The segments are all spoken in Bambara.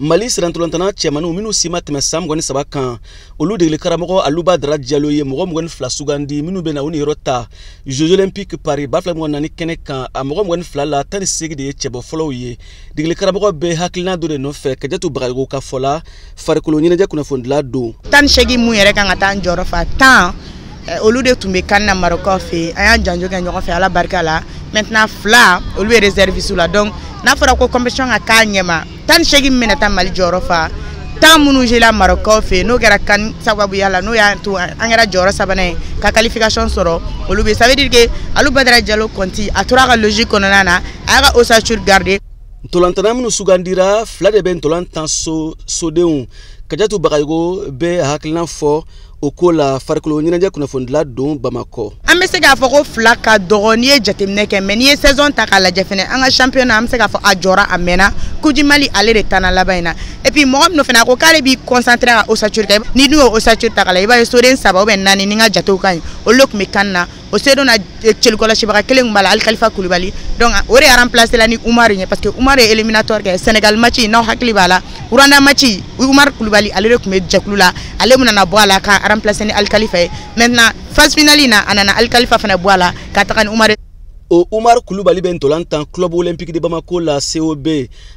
Mali sirantolantana cɛmanu minnu sima tɛmɛ san 23 kan olu degeli karamɔgɔ Aluba Dara Diallo ye mɔgɔ 22 sugandi minnu bɛna u ni yɔrɔ ta Jeux Olympiques Paris 2024 kɛnɛ kan a mɔgɔ 22 la 18 de ye cɛbɔ fɔlɔw ye degeli karamɔgɔ bɛ hakilina dɔ de nɔfɛ Kadiatu Bagayogo ka fɔ la farikolo ɲɛnajɛ kunnafonidila don 18 mun yɛrɛ kan ka taa n jɔyɔrɔ fa 10 olu de tun bɛ kan na Marocain fɛ an y'an janjo kɛ ɲɔgɔn fɛ Ala barika la maintenant fila olu ye réservistes la donc n'a fɔra ko compétition ka k'a ɲɛma 18 min bɛna taa Mali jɔyɔrɔ fa 10 minnu jela Marocain fɛ n'o kɛra kan sababuya la n'o y'a to an kɛra jɔyɔrɔ sabanan ye ka qualification sɔrɔ olu bɛ ça veut dire que Aluba Dara Diallo Conti a tora ka logique kɔnɔna na a y'a ka ossature garder. Ntolantana minnu sugandira fila de bɛ ntolantan sodenw Kadiatu Bagayogo bɛ hakilina fɔ o ko la farikolo ɲɛnajɛ kunnafonidila don Bamako. An bɛ se k'a fɔ ko fila ka dɔgɔ n'i ye jateminɛ kɛ mais n'i ye saison ta k'a lajɛ fɛnɛ an ka championnat an bɛ se k'a fɔ a jɔra a mɛnna Coupe du Mali ale de tanna laban in na et puis mɔgɔ min fɛnɛ a ko k'ale b'i concentrer ka ossature kɛ ni dun y'o ossature ta k'a la i b'a ye soden 3 ou bien 4 ni n ka jatew ka ɲi olu de tun bɛ kan na o sedon na cɛlikɔlɔsibaga kelen tun b'a la Ali Kalifa Kulibali donc o de remplacé la ni Umaru ye parce que Umaru ye éliminatoire kɛ Sénégal match n'aw hakili b'a la Rwanda match Umaru Kulibali ale de tun bɛ jɛkulu la ale mun nana bɔ a la ka remplacer ni Ali Kalifa ye maintenant phase finale na a nana Ali Kalifa fana bɔ a la ka taga ni Umaru. O Umar Kulubali bɛ ntolantan club olympique de Bamako la COB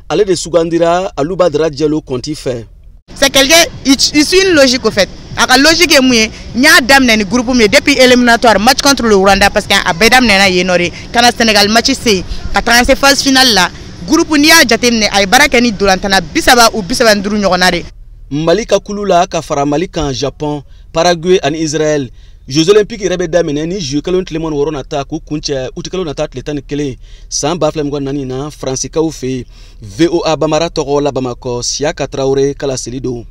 ale de sugandira Aluba Dara Diallo Conti fɛ. C'est quelqu'un il suit une logique au fait. A ka logique ye mun ye n y'a daminɛ ni groupe min ye depuis éliminatoire match contre le Rwanda parce que a bɛɛ daminɛna yen nɔ de ka na Sénégal match se ka taga se phase finale la groupe n'i y'a jateminɛ a ye baara kɛ ni dolantana 30 ou 35 ɲɔgɔn na de. Mali ka kulu la ka fara Mali kan Japon, Paraguay ani Israël. Jeux Olympiques yɛrɛ bɛ daminɛ ni juillet kalo tile 6 nata k'u kuncɛ août kalo nata tile 11 san 2024 na Fransikaw fɛ VOA Bamara tɔgɔ la Bamako Siaka Traoré kala seli don.